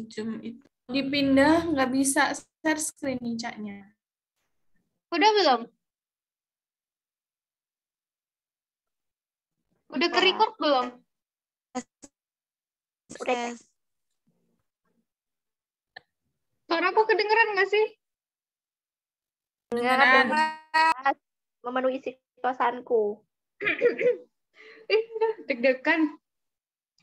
Zoom itu dipindah nggak bisa share screen nih Caknya. Udah belum? Udah ke-record belum? Udah. Suara aku kedengeran nggak sih? Dengeran. Memenuhi situasiku. Deg-degan.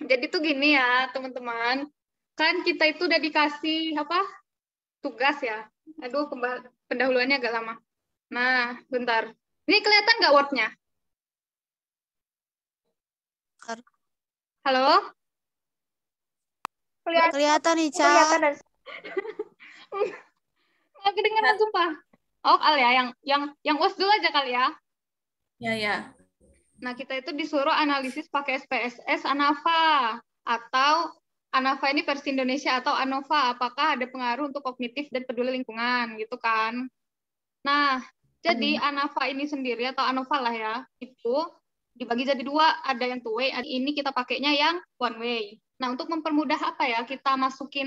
Jadi tuh gini ya, teman-teman. Kan kita itu udah dikasih apa? Tugas ya. Aduh, pendahuluannya agak lama. Nah, bentar. Ini kelihatan nggak Word-nya? Halo? Kelihatan nih, Ca. Kelihatan. Nggak kedengeran sumpah. Oh, kali ya, yang UAS dulu aja kali ya. Ya. Nah, kita itu disuruh analisis pakai SPSS ANAVA atau ANAVA ini versi Indonesia atau ANOVA, apakah ada pengaruh untuk kognitif dan peduli lingkungan gitu kan. Nah, jadi ANAVA ini sendiri atau ANOVA lah ya, itu dibagi jadi dua, ada yang two way, ini kita pakainya yang one way. Nah, untuk mempermudah apa ya, kita masukin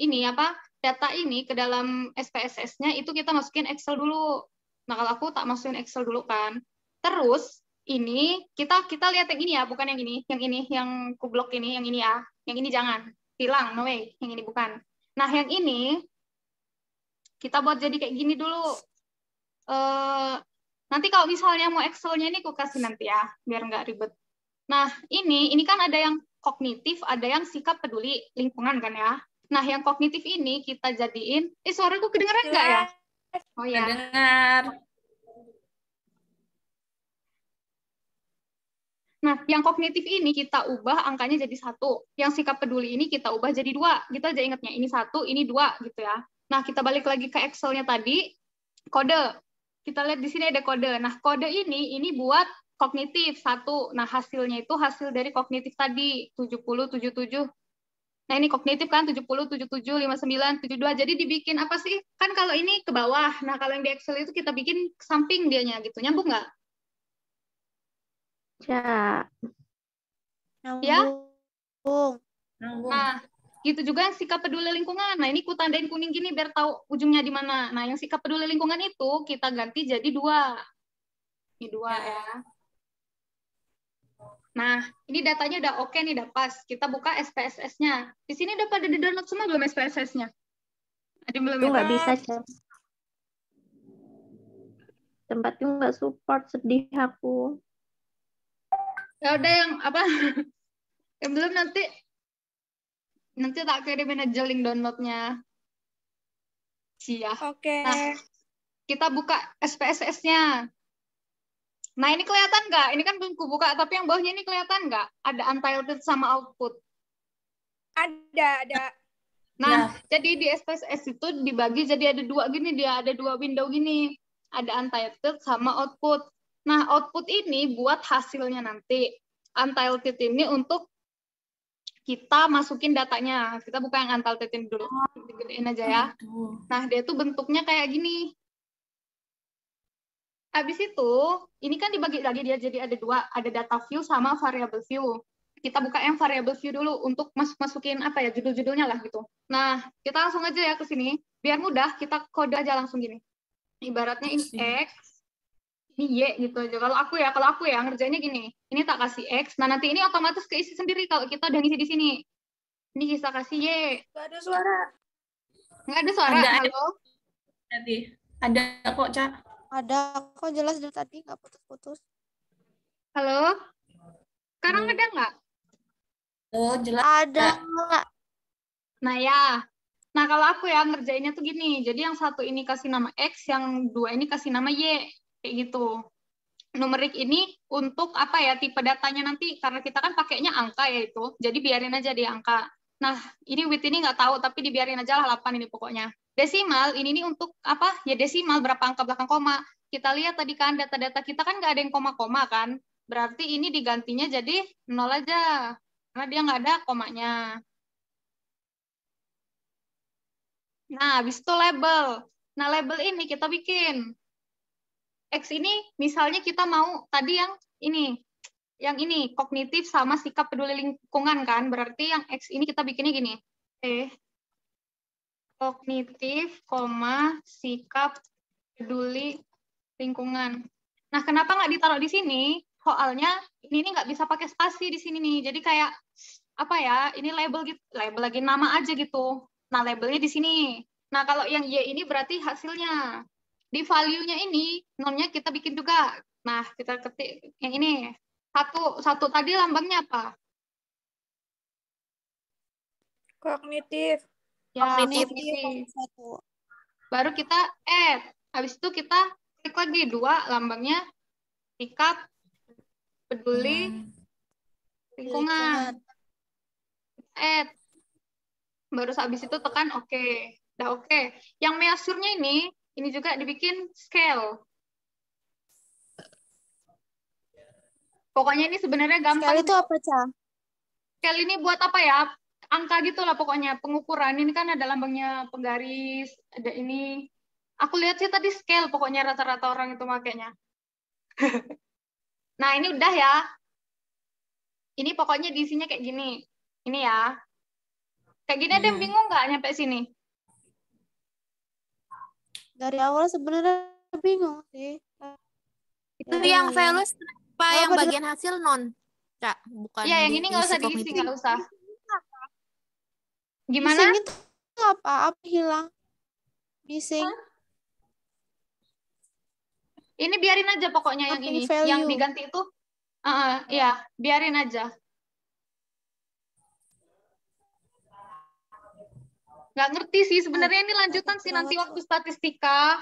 ini apa data ini ke dalam SPSS-nya itu kita masukin Excel dulu. Nah, kalau aku tak masukin Excel dulu kan. Terus ini kita lihat yang ini ya, bukan yang ini yang kublok ini, yang ini ya. Yang ini jangan. Hilang, no way. Yang ini bukan. Nah, yang ini kita buat jadi kayak gini dulu. Nanti kalau misalnya mau Excel-nya ini aku kasih nanti ya, biar nggak ribet. Nah, ini kan ada yang kognitif, ada yang sikap peduli lingkungan kan ya. Nah, yang kognitif ini kita jadiin, suaraku kedengeran nggak ya? Oh ya. Dengar. Nah, yang kognitif ini kita ubah angkanya jadi 1. Yang sikap peduli ini kita ubah jadi 2. Gitu aja ingatnya, ini 1, ini 2 gitu ya. Nah, kita balik lagi ke Excel-nya tadi, kode. Kita lihat di sini ada kode. Nah, kode ini buat kognitif 1. Nah, hasilnya itu hasil dari kognitif tadi, 70, 77. Nah, ini kognitif kan 70, 77, 59, 72. Jadi dibikin apa sih? Kan kalau ini ke bawah. Nah, kalau yang di Excel itu kita bikin ke samping dianya gitu. Nyambung nggak? Ya. Nyambung. Nah, gitu juga yang sikap peduli lingkungan. Nah, ini ku tandain kuning gini biar tahu ujungnya di mana. Nah, yang sikap peduli lingkungan itu kita ganti jadi 2. Ini 2 ya. Nah, ini datanya udah oke nih, udah pas. Kita buka SPSS-nya. Di sini udah pada di-download semua belum SPSS-nya? Ada belum Itu nggak bisa, Cak. Tempatnya nggak support, sedih aku. Ya udah yang apa? Yang belum nanti tak kirimin aja link downloadnya. Siap. Oke. Nah, kita buka SPSS-nya. Nah, ini kelihatan nggak? Ini kan belum kubuka, tapi yang bawahnya ini kelihatan nggak? Ada untitled sama output. Ada. Nah, jadi di SPSS itu dibagi jadi ada 2 gini, dia ada 2 window gini. Ada untitled sama output. Nah, output ini buat hasilnya nanti. Untitled ini untuk kita masukin datanya. Kita buka yang untitled ini dulu. Digedein aja ya. Nah, dia tuh bentuknya kayak gini. Habis itu, ini kan dibagi lagi dia jadi ada 2, ada data view sama variable view. Kita buka yang variable view dulu untuk masukin apa ya, judul-judulnya lah gitu. Nah, kita langsung aja ya ke sini. Biar mudah, kita kode aja langsung gini. Ibaratnya ini X, ini Y gitu aja. Kalau aku ya ngerjainnya gini. Ini tak kasih X, nah nanti ini otomatis keisi sendiri kalau kita udah ngisi di sini. Ini kita kasih Y. Nggak ada suara. Nggak ada suara, halo? Ada kok, Cak. Ada kok, jelas dari tadi, nggak putus-putus. Halo? Sekarang ada nggak? Oh, jelas. Ada. Nah ya, nah kalau aku ya ngerjainnya tuh gini, jadi yang 1 ini kasih nama X, yang 2 ini kasih nama Y, kayak gitu. Numerik ini untuk apa ya, tipe datanya nanti, karena kita kan pakainya angka ya itu, jadi biarin aja di angka. Nah, ini width ini nggak tahu, tapi dibiarin aja lah 8 ini pokoknya. Desimal, ini untuk apa? Ya desimal, berapa angka belakang koma. Kita lihat tadi kan, data-data kita kan nggak ada yang koma-koma kan, berarti ini digantinya jadi 0 aja, karena dia nggak ada komanya. Nah, habis itu label. Nah, label ini kita bikin. X ini misalnya kita mau tadi yang ini. yang ini kognitif sama sikap peduli lingkungan kan. Berarti yang X ini kita bikinnya gini. Kognitif, sikap peduli lingkungan. Nah, kenapa nggak ditaruh di sini? Soalnya ini nggak bisa pakai spasi di sini nih. Jadi kayak apa ya? Ini label gitu, label lagi nama aja gitu. Nah, labelnya di sini. Nah, kalau yang Y ini berarti hasilnya. Di value-nya ini, nonnya kita bikin juga. Nah, kita ketik yang ini. Satu tadi lambangnya apa? Kognitif. Ya, Kognitif. Satu. Baru kita add. Habis itu kita klik lagi 2, lambangnya sikap peduli lingkungan. Add. Baru habis itu tekan oke. Udah oke. Yang measure-nya ini juga dibikin scale. Pokoknya ini sebenarnya gampang. Scale itu apa, Ca? Scale ini buat apa ya? Angka gitu lah pokoknya, pengukuran. Ini kan ada lambangnya penggaris, ada ini. Aku lihat sih tadi scale, pokoknya rata-rata orang itu makainya. Nah, ini udah ya. Ini pokoknya diisinya kayak gini. Ini ya. Kayak gini ada yang bingung nggak nyampe sini? Dari awal sebenarnya bingung sih. Itu yang values apa yang bagian hasil non? Cak, bukan. Iya, yang ini nggak usah diisi, nggak usah. Gimana? Missing itu apa? Apa hilang? Missing. Ini biarin aja pokoknya yang ini. Value. Yang diganti itu, ya biarin aja. Nggak ngerti sih, sebenarnya ini lanjutan sih nanti waktu statistika.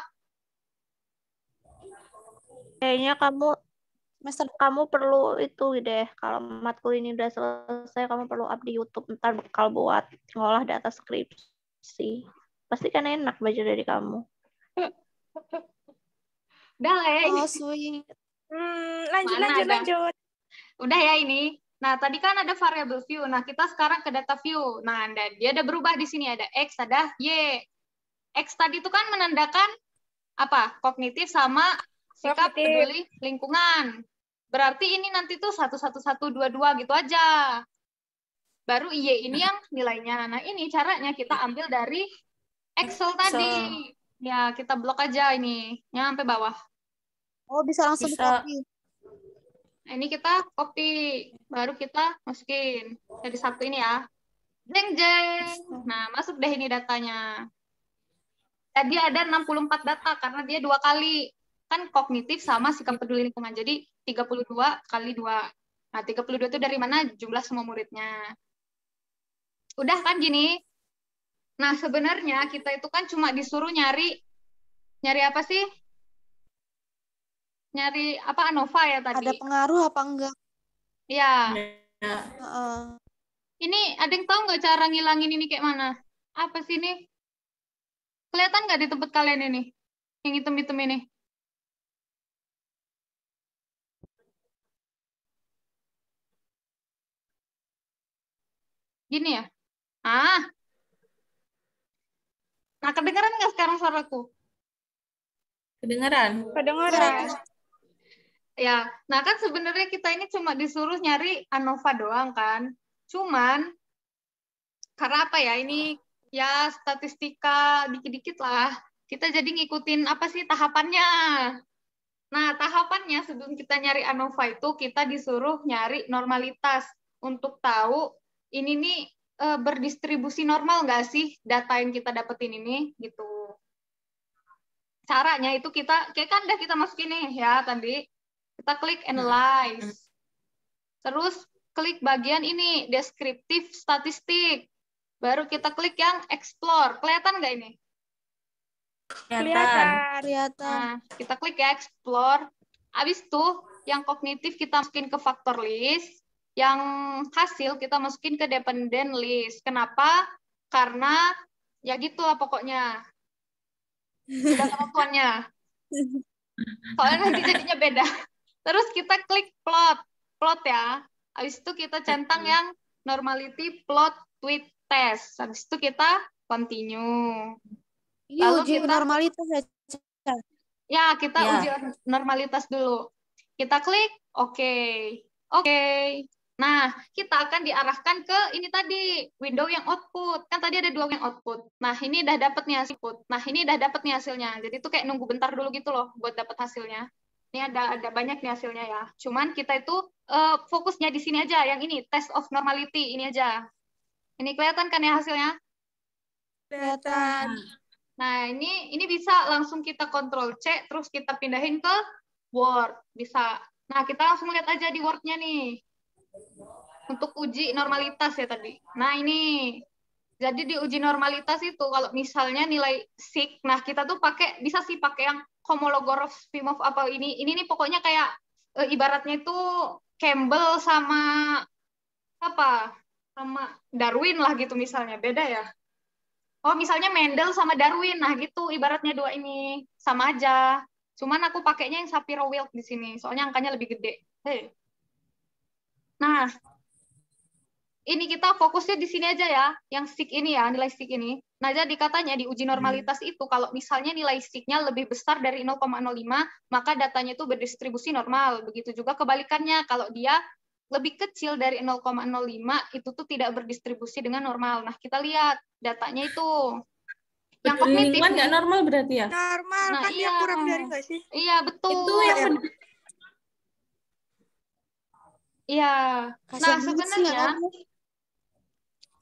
Kayaknya kamu perlu itu deh, kalau matkul ini udah selesai kamu perlu up di YouTube, ntar bakal buat ngolah data skripsi. Pasti kan enak belajar dari kamu. Udah lah ya ini. Oh, sweet. Lanjut. Udah ya ini. Nah, tadi kan ada variable view. Nah, kita sekarang ke data view. Nah, dia ada berubah di sini. Ada X, ada Y. X tadi itu kan menandakan apa? Kognitif sama sikap peduli lingkungan. Berarti ini nanti tuh 1, 1, 1, 2, 2 gitu aja. Baru Y ini yang nilainya. Nah, ini caranya kita ambil dari Excel tadi. Ya, kita blok aja ini. Sampai bawah. Oh, bisa langsung di-copy. Nah, ini kita copy, baru kita masukin. Jadi satu ini ya. Jeng jeng. Nah, masuk deh ini datanya. Tadi ada 64 data karena dia 2 kali. Kan kognitif sama sikap peduli lingkungan. Jadi 32 kali 2. Nah, 32 itu dari mana? Jumlah semua muridnya. Udah kan gini? Nah, sebenarnya kita itu kan cuma disuruh nyari apa sih? Nyari apa ANOVA ya tadi? Ada pengaruh apa enggak? Iya. Ya. Ini ada yang tahu nggak cara ngilangin ini kayak mana? Apa sih ini? Kelihatan nggak di tempat kalian ini? Yang hitam-hitam ini? Gini ya? Nah, kedengeran nggak sekarang suaraku? Kedengeran. Ya, nah kan sebenarnya kita ini cuma disuruh nyari ANOVA doang kan. Cuman, karena apa ya, ini ya statistika dikit-dikit lah. Kita jadi ngikutin apa sih tahapannya. Nah, tahapannya sebelum kita nyari ANOVA itu, kita disuruh nyari normalitas. Untuk tahu ini nih berdistribusi normal nggak sih data yang kita dapetin ini, gitu. Caranya itu kita, kayak kan udah kita masukin nih ya tadi. Kita klik analyze. Terus klik bagian ini, deskriptif statistik. Baru kita klik yang explore. Kelihatan nggak ini? Kelihatan. Nah, kita klik ya explore. Habis itu, yang kognitif kita masukin ke factor list. Yang hasil kita masukin ke dependent list. Kenapa? Karena ya gitu lah pokoknya. Udah kemampuannya. Soalnya nanti jadinya beda. Terus kita klik plot ya. Habis itu kita centang yang normality plot with test. Habis itu kita continue. Ini Lalu uji normalitas ya. Ya, kita uji normalitas dulu. Kita klik oke. Oke. Nah, kita akan diarahkan ke ini tadi, window yang output. Kan tadi ada 2 yang output. Nah, ini udah dapat nih hasilnya. Jadi itu kayak nunggu bentar dulu gitu loh buat dapat hasilnya. Ini ada banyak nih hasilnya ya. Cuman kita itu fokusnya di sini aja, yang ini test of normality ini aja. Ini kelihatan kan ya hasilnya? Kelihatan. Nah, ini bisa langsung kita Ctrl C, terus kita pindahin ke Word. Bisa. Nah, kita langsung lihat aja di Word-nya nih. Untuk uji normalitas ya tadi. Nah, ini. Jadi di uji normalitas itu, kalau misalnya nilai sig, nah kita tuh bisa sih pakai yang Kolmogorov-Smirnov apa ini. Ini nih pokoknya kayak ibaratnya itu Campbell sama apa? Sama Darwin lah gitu misalnya. Beda ya. Oh, misalnya Mendel sama Darwin. Nah, gitu ibaratnya 2 ini. Sama aja. Cuman aku pakainya yang Shapiro-Wilk di sini. Soalnya angkanya lebih gede. Nah, ini kita fokusnya di sini aja ya. Yang sig ini ya, nilai sig ini. Nah, jadi katanya di uji normalitas itu, kalau misalnya nilai sig-nya lebih besar dari 0,05, maka datanya itu berdistribusi normal. Begitu juga kebalikannya. Kalau dia lebih kecil dari 0,05 itu tuh tidak berdistribusi dengan normal. Nah, kita lihat datanya itu. Yang kognitif Lingkungan nggak normal berarti ya? Normal, Nah, kan dia iya. kurang dari nggak sih? Iya, betul. Itu yang Iya. Nah, Kasihan banget sih yang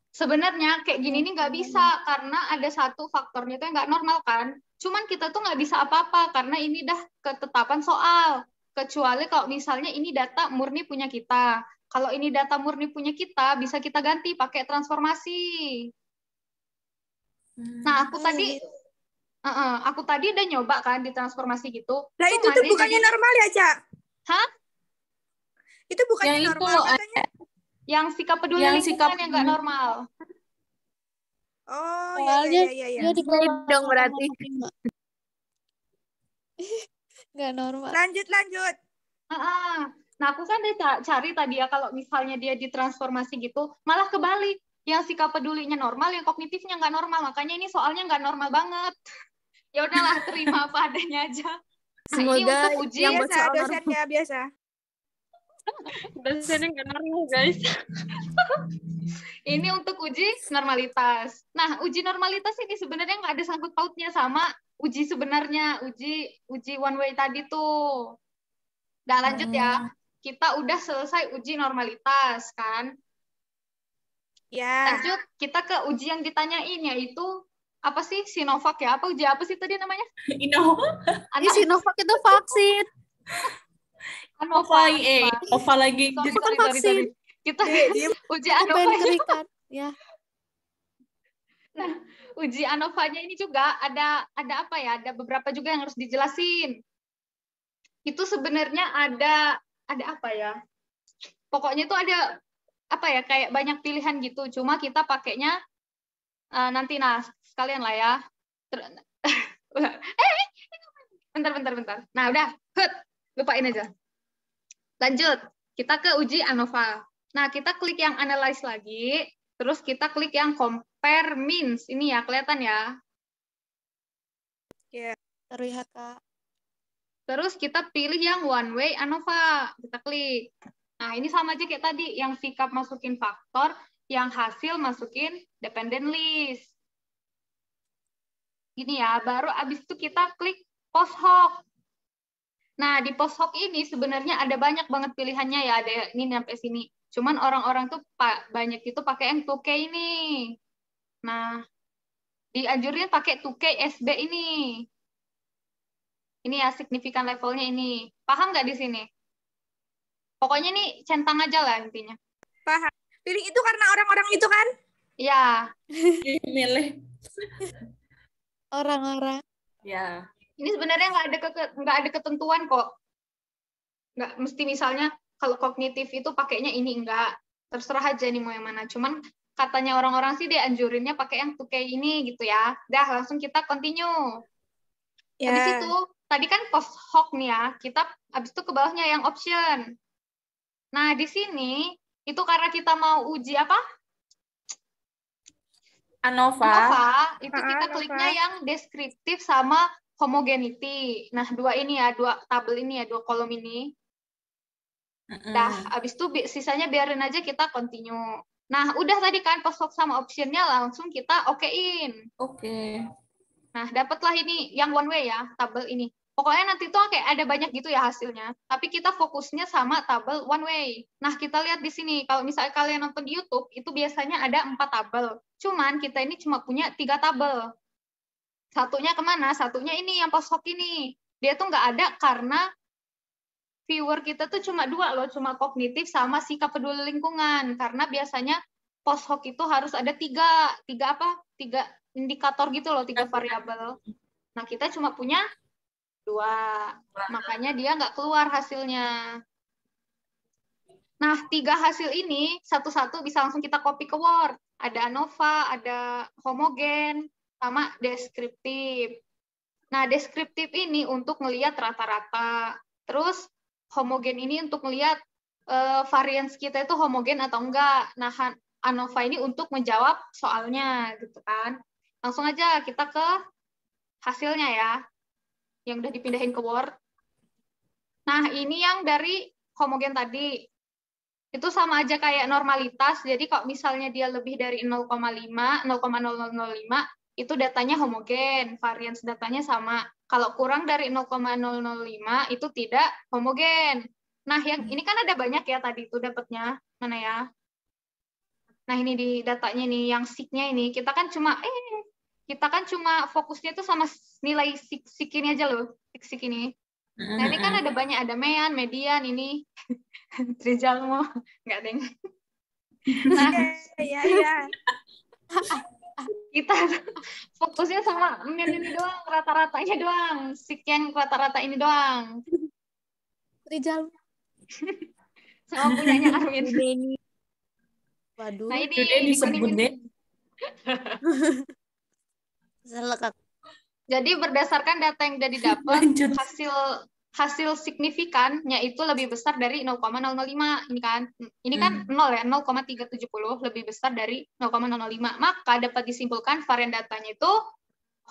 sebenarnya kayak gini nih nggak bisa karena ada satu faktornya itu yang nggak normal kan. Cuman kita tuh nggak bisa apa-apa karena ini dah ketetapan soal. Kecuali kalau misalnya ini data murni punya kita. Kalau ini data murni punya kita, bisa kita ganti pakai transformasi. Nah, aku tadi udah nyoba kan di transformasi gitu. Lah itu tuh bukannya normal ya, Cak? Hah? Itu bukannya yang normal katanya? Yang sikap peduli Yang lingkungan sikap- yang nggak normal. Oh, Soalnya iya. dia di bawah dong berarti. 0,5. Nggak normal. Lanjut. Nah, aku kan udah cari tadi ya, kalau misalnya dia ditransformasi gitu, malah kebalik. Yang sikap pedulinya normal, yang kognitifnya nggak normal. Makanya ini soalnya nggak normal banget. Ya udahlah, terima apa adanya aja. Nah, ini Semoga untuk uji yang Biasa, soal dosennya biasa. dosennya nggak normal, guys. Ini untuk uji normalitas. Nah, uji normalitas ini sebenarnya nggak ada sangkut pautnya sama uji sebenarnya, uji one way tadi tuh. Udah lanjut ya. Kita udah selesai uji normalitas kan. Ya. Lanjut, kita ke uji yang ditanyain, yaitu apa sih Sinovac ya? Uji apa sih tadi namanya? Ini Sinovac itu vaksin. Nova lagi. Sorry. Kita uji Aku pengen ANOVA. kerikan. Ya. Nah, uji ANOVA-nya ini juga ada apa ya? Ada beberapa juga yang harus dijelasin. Itu sebenarnya ada apa ya? Pokoknya itu ada apa ya, kayak banyak pilihan gitu. Cuma kita pakainya nanti sekalian lah ya. Bentar. Nah, udah. Lupain aja. Lanjut. Kita ke uji ANOVA. Nah, kita klik yang analyze lagi. Terus kita klik yang compare means. Ini ya, kelihatan ya. Ya. Terlihat, Kak. Terus kita pilih yang one way ANOVA. Kita klik. Nah, ini sama aja kayak tadi. Yang sikap masukin faktor, yang hasil masukin dependent list. Gini ya, baru abis itu kita klik post hoc. Nah, di post hoc ini sebenarnya ada banyak banget pilihannya ya. Ada ini sampai sini. Cuman orang-orang tuh banyak itu pakai yang 2K ini. Nah, dianjurin pakai 2K SB ini. Ini ya, signifikan levelnya ini. Paham nggak di sini? Pokoknya nih centang aja lah intinya. Paham. Pilih itu karena orang-orang itu kan? Ya. Milih. Orang-orang. Ya. Ini sebenarnya nggak ada ketentuan kok. Nggak mesti misalnya kalau kognitif itu pakainya ini, enggak. Terserah aja nih mau yang mana. Cuman katanya orang-orang sih dianjurinnya pakai yang 2K ini gitu ya. Dah, langsung kita continue. Ya. Habis itu, tadi kan post hoc nih ya. Kita habis itu ke bawahnya yang option. Nah, di sini itu karena kita mau uji apa? ANOVA. Itu kita ANOVA. kliknya yang deskriptif sama homogeneity. Nah, dua ini ya, dua tabel ini ya, dua kolom ini. Dah, abis itu sisanya biarin aja kita continue. Nah, udah tadi kan post hoc sama optionnya langsung kita okein. Oke. Nah, dapatlah ini yang one way ya, tabel ini. Pokoknya nanti tuh kayak ada banyak gitu ya hasilnya. Tapi kita fokusnya sama tabel one way. Nah, kita lihat di sini. Kalau misalnya kalian nonton di YouTube, itu biasanya ada 4 tabel. Cuman kita ini cuma punya 3 tabel. Satunya kemana? Satunya ini yang post hoc ini. Dia tuh nggak ada karena viewer kita tuh cuma 2 loh, cuma kognitif sama sikap peduli lingkungan. Karena biasanya post hoc itu harus ada 3 indikator gitu loh, 3 variabel. Nah, kita cuma punya 2. Makanya dia nggak keluar hasilnya. Nah, 3 hasil ini satu-satu bisa langsung kita copy ke Word. Ada ANOVA, ada homogen, sama deskriptif. Nah, deskriptif ini untuk ngelihat rata-rata. Terus homogen ini untuk melihat varians kita itu homogen atau enggak. Nah, ANOVA ini untuk menjawab soalnya gitu kan. Langsung aja kita ke hasilnya ya, yang udah dipindahin ke Word. Nah, ini yang dari homogen tadi. Itu sama aja kayak normalitas. Jadi kalau misalnya dia lebih dari 0,5, 0,0005, itu datanya homogen, varians datanya sama. Kalau kurang dari 0,005 itu tidak homogen. Nah, yang ini kan ada banyak ya tadi itu dapatnya. Mana ya? Nah, ini di datanya nih, yang sig-nya ini kita kan cuma fokusnya itu sama nilai sig ini aja loh, sig ini. Nah, ini kan ada banyak, ada mean, median, ini Rizal mau nggak deng. Nah, Iya. kita fokusnya sama mean ini doang, rata-ratanya doang, sig yang rata-rata ini doang. Rizal. Sama punyanya Arwin. Waduh. Nah, ini disebut deh. Jadi berdasarkan data yang udah didapat, hasil signifikannya itu lebih besar dari 0,005. Ini kan 0 ya, 0,370 lebih besar dari 0,005. Maka dapat disimpulkan varian datanya itu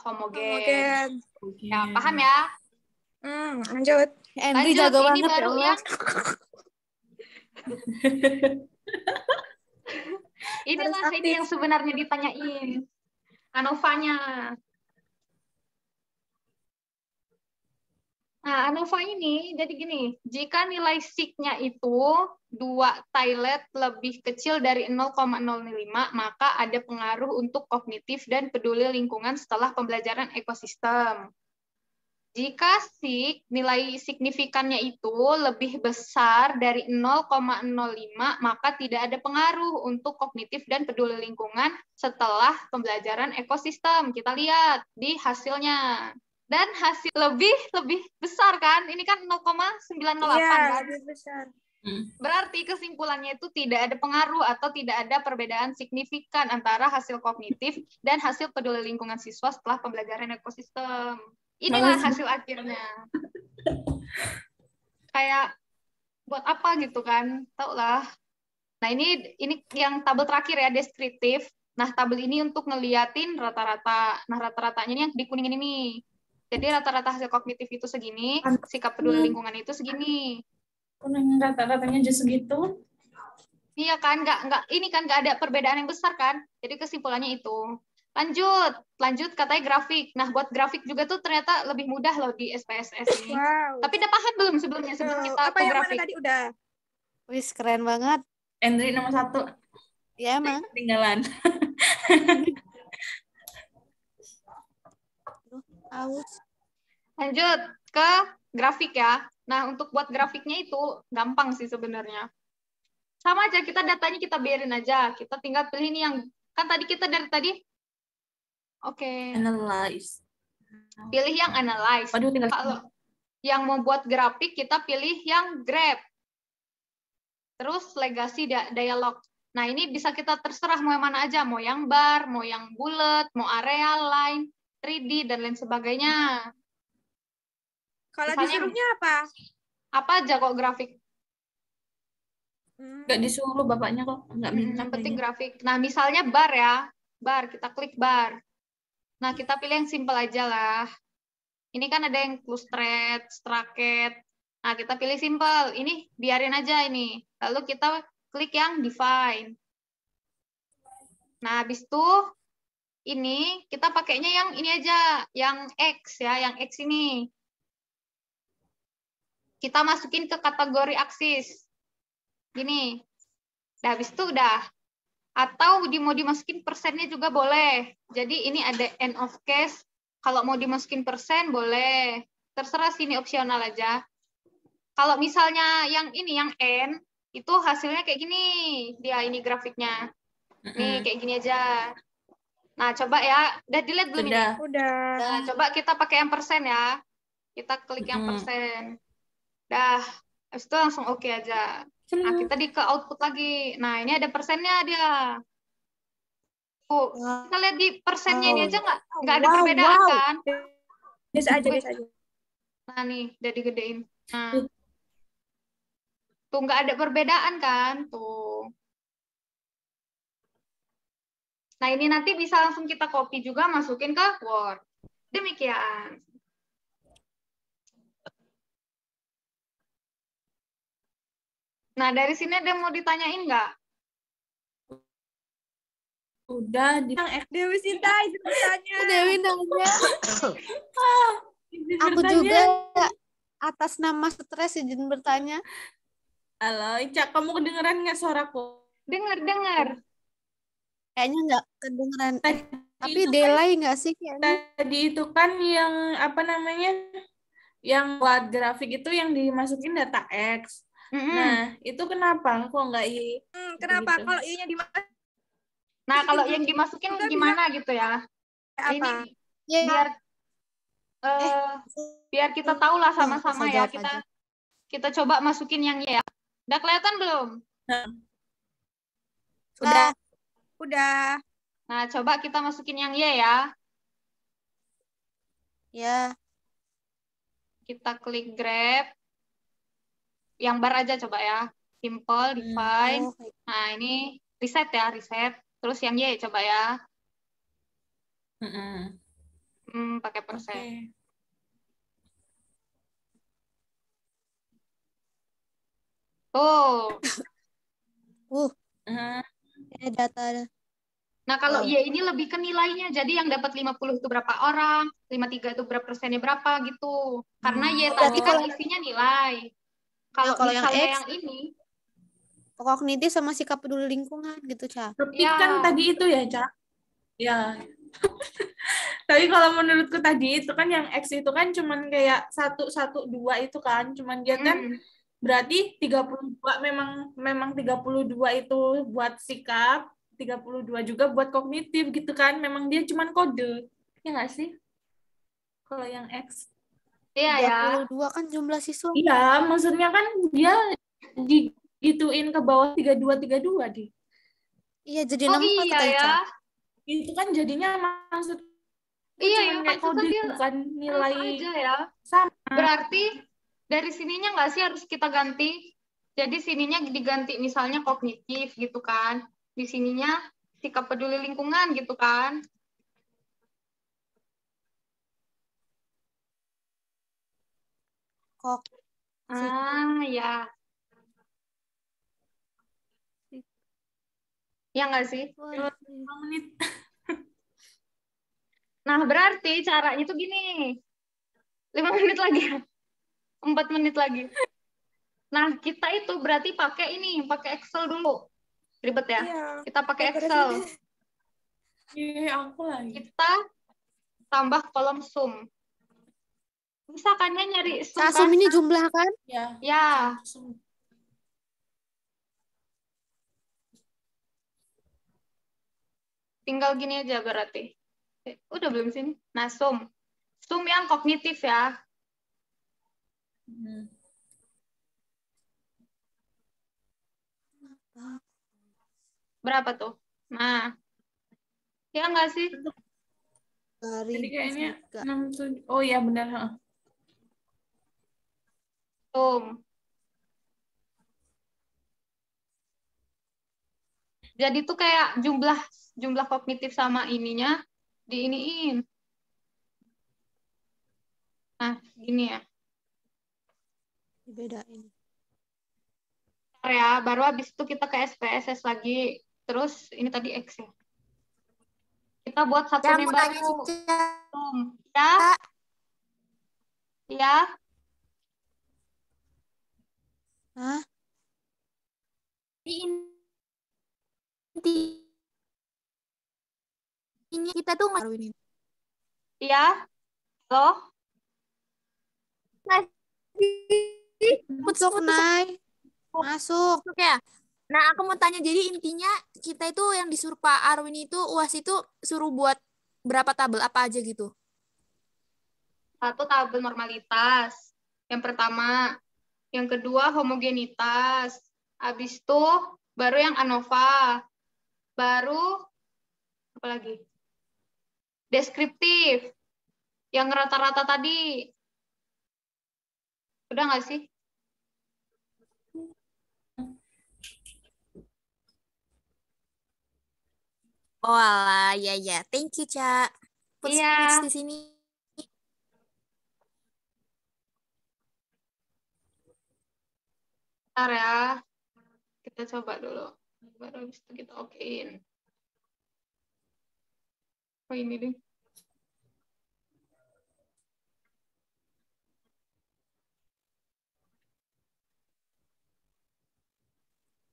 homogen. Ya, paham ya? Lanjut. Andri jago ini banget baru ya, inilah ini yang sebenarnya ditanyain. ANOVA-nya. Nah, ANOVA ini jadi gini, jika nilai sig-nya itu 2 tilet lebih kecil dari 0,05, maka ada pengaruh untuk kognitif dan peduli lingkungan setelah pembelajaran ekosistem. Jika sig, nilai signifikannya itu lebih besar dari 0,05, maka tidak ada pengaruh untuk kognitif dan peduli lingkungan setelah pembelajaran ekosistem. Kita lihat di hasilnya. Dan hasil lebih besar kan? Ini kan 0,908 kan? Lebih besar. Berarti kesimpulannya itu tidak ada pengaruh atau tidak ada perbedaan signifikan antara hasil kognitif dan hasil peduli lingkungan siswa setelah pembelajaran ekosistem. Inilah hasil akhirnya. Kayak buat apa gitu kan? Tau lah. Nah, ini yang tabel terakhir ya, deskriptif. Nah, tabel ini untuk ngeliatin rata-rata. Nah, rata-ratanya ini yang di kuning ini nih. Jadi rata-rata hasil kognitif itu segini, sikap peduli lingkungan itu segini. Kuning rata-ratanya aja segitu. Iya kan, ini kan nggak ada perbedaan yang besar kan. Jadi kesimpulannya itu. Lanjut katanya grafik. Nah, buat grafik juga tuh ternyata lebih mudah loh di SPSS ini. Wow. Tapi udah paham belum sebelum kita apa ke yang grafik? mana tadi udah? Wis, keren banget. Andri nomor 1. Ya, emang. Ketinggalan. Lanjut ke grafik ya. Nah, untuk buat grafiknya itu gampang sih sebenarnya. Sama aja, datanya kita biarin aja. Kita tinggal pilih ini yang, kan tadi kita dari tadi. Oke. Analyze. Pilih yang analyze. Kalau yang membuat grafik, kita pilih yang graph. Terus legasi dialog. Nah, ini bisa kita terserah mau yang mana aja. Mau yang bar, mau yang bulat, mau area, line, 3D, dan lain sebagainya. Kalau Misalnya, disuruhnya apa? Apa aja kok grafik? Nggak disuruh bapaknya kok. Nggak minta. Yang penting grafik. Nah, misalnya bar ya. Bar, kita klik bar. Nah, kita pilih yang simple aja lah. Ini kan ada yang clustred, straket. Nah, kita pilih simple. Ini biarin aja ini. Lalu kita klik yang define. Nah, habis itu ini kita pakainya yang ini aja, yang X ya, yang X ini. Kita masukin ke kategori aksis. Gini. Nah, habis itu udah. Atau mau dimasukin persennya juga boleh. Jadi ini ada end of case. Kalau mau dimasukin persen boleh. Terserah sini opsional aja. Kalau misalnya yang ini, yang N, itu hasilnya kayak gini. Dia ini grafiknya. Nih, kayak gini aja. Nah, coba ya. Udah dilihat belum ini? Udah. Nah, coba kita pakai yang persen ya. Kita klik yang persen. Dah. Habis itu langsung oke aja. Nah, kita ke output lagi. Nah, ini ada persennya dia. Kita lihat di persennya ini aja nggak ada perbedaan kan? Biasa aja. Nah, nih, udah digedein. Nah. Tuh nggak ada perbedaan kan? Tuh. Nah, ini nanti bisa langsung kita copy juga, masukin ke Word. Demikian. Nah, dari sini ada mau ditanyain nggak? Udah, Dewi Sinta izin bertanya. Dewi nanya. Aku bertanya. juga atas nama stres izin bertanya. Halo, Ica, kamu kedengeran nggak suaraku? Dengar. Kayaknya nggak kedengeran. Tapi Itu delay nggak sih kayaknya? Tadi itu kan yang apa namanya? Yang buat grafik itu yang dimasukin data X. Nah, itu kenapa? Kok nggak I? Kenapa? Gitu. Kalau I-nya dimasukin Nah, kalau yang dimasukin gimana gitu ya? apa? Ini biar biar kita tahu lah sama-sama ya. Kita coba masukin yang Y ya. Udah kelihatan belum? Udah. Nah, coba kita masukin yang Y ya. Ya. Kita klik grab. Yang bar aja coba ya. Simple, define. Nah, ini reset ya, reset. Terus yang Y coba ya. Pakai persen. Tuh. Data. Nah, kalau Y ini lebih ke nilainya. Jadi yang dapat 50 itu berapa orang, 53 itu berapa persennya berapa gitu. Karena Y tadi kan isinya nilai. Kalau misalnya yang ini kognitif sama sikap peduli lingkungan gitu, Ca. Tapi kan tadi itu ya, Ca. Ya. Tapi kalau menurutku tadi itu kan yang X itu kan cuman kayak 1, 1, 2 itu kan. Cuman dia kan berarti 32 memang 32 itu buat sikap, 32 juga buat kognitif gitu kan. Memang dia cuman kode. Ya nggak sih? Kalau yang X. Iya 32 kan jumlah siswa. Iya, maksudnya kan dia digituin ke bawah 32 deh. Iya, jadi 64 ya. Itu kan jadinya maksud iya, kayak kode bukan nilai aja ya. Sama. Berarti dari sininya nggak sih harus kita ganti? Jadi sininya diganti misalnya kognitif gitu kan. Di sininya sikap peduli lingkungan gitu kan. Ya. Ya nggak sih? 5 menit. Nah, berarti caranya tuh gini. 5 menit lagi. 4 menit lagi. Nah, kita itu berarti pakai Excel dulu. Ribet ya? Iya, kita pakai Excel. Aku lagi. Kita tambah kolom sum. Bisa kan ya nyari sum? Sum ini jumlah kan? Ya. Tinggal gini aja berarti. Udah belum sini? Nah, sum. Sum yang kognitif ya. Berapa tuh? Nah. Ya nggak sih? Jadi kayaknya 6, oh ya benar. Sum. Jadi tuh kayak jumlah kognitif sama ininya diiniin. Nah, gini ya. Dibedain. Ya, baru habis itu kita ke SPSS lagi. Terus ini tadi X ya. Kita buat satu Cak, nih mau tanya baru. Cica. Ya, ya. Hah? Intinya kita tuh nggak ini. Iya. Halo? Masuk, Nay. Masuk. Masuk ya. Nah, aku mau tanya, jadi intinya kita itu yang disuruh Pak Arwin itu, UAS itu suruh buat berapa tabel, apa aja gitu? Satu tabel normalitas. Yang pertama. Yang kedua homogenitas. Habis itu baru yang ANOVA. Baru apa lagi? Deskriptif. Yang rata-rata tadi. Udah nggak sih? Oh alah, ya. Thank you, Cak. Put Iya. switch di sini. Bentar ya. Kita coba dulu. Baru habis itu kita okein. Oh ini deh.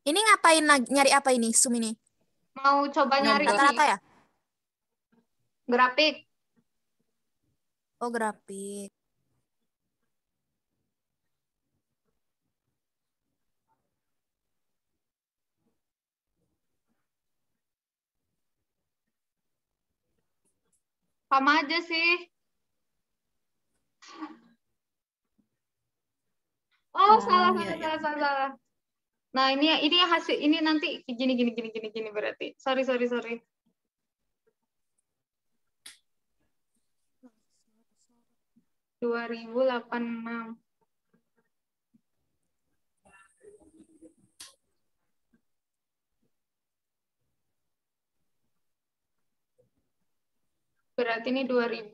Ini ngapain lagi? Nyari apa ini? Zoom ini? Mau coba nyari Rata-rata ya? grafik. Oh, grafik. Sama aja sih. Oh, salah. Nah, ini hasil ini nanti gini berarti. Sorry. 2086. Berarti ini 2000.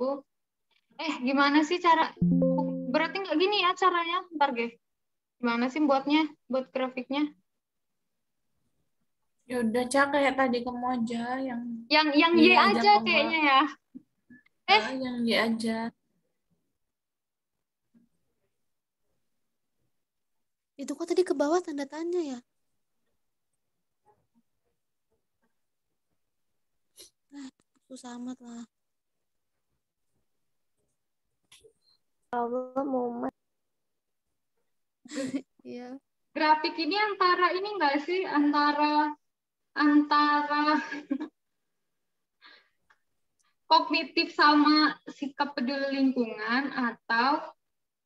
Gimana sih cara? Berarti nggak gini ya caranya. Ntar, Ge. Gimana sih buatnya? Buat grafiknya? Ya udah, Cak, kayak tadi kamu aja Yang Y Y aja kamu. kayaknya ya. Yang Y aja. Itu kok tadi ke bawah tanda tanya ya? Susah amat lah. Allah Muhammad. Iya. Grafik ini antara ini enggak sih? Antara kognitif sama sikap peduli lingkungan atau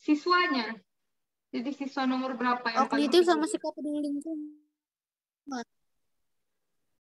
siswanya. Jadi siswa nomor berapa yang paling Kognitif sama peduli? sikap peduli lingkungan.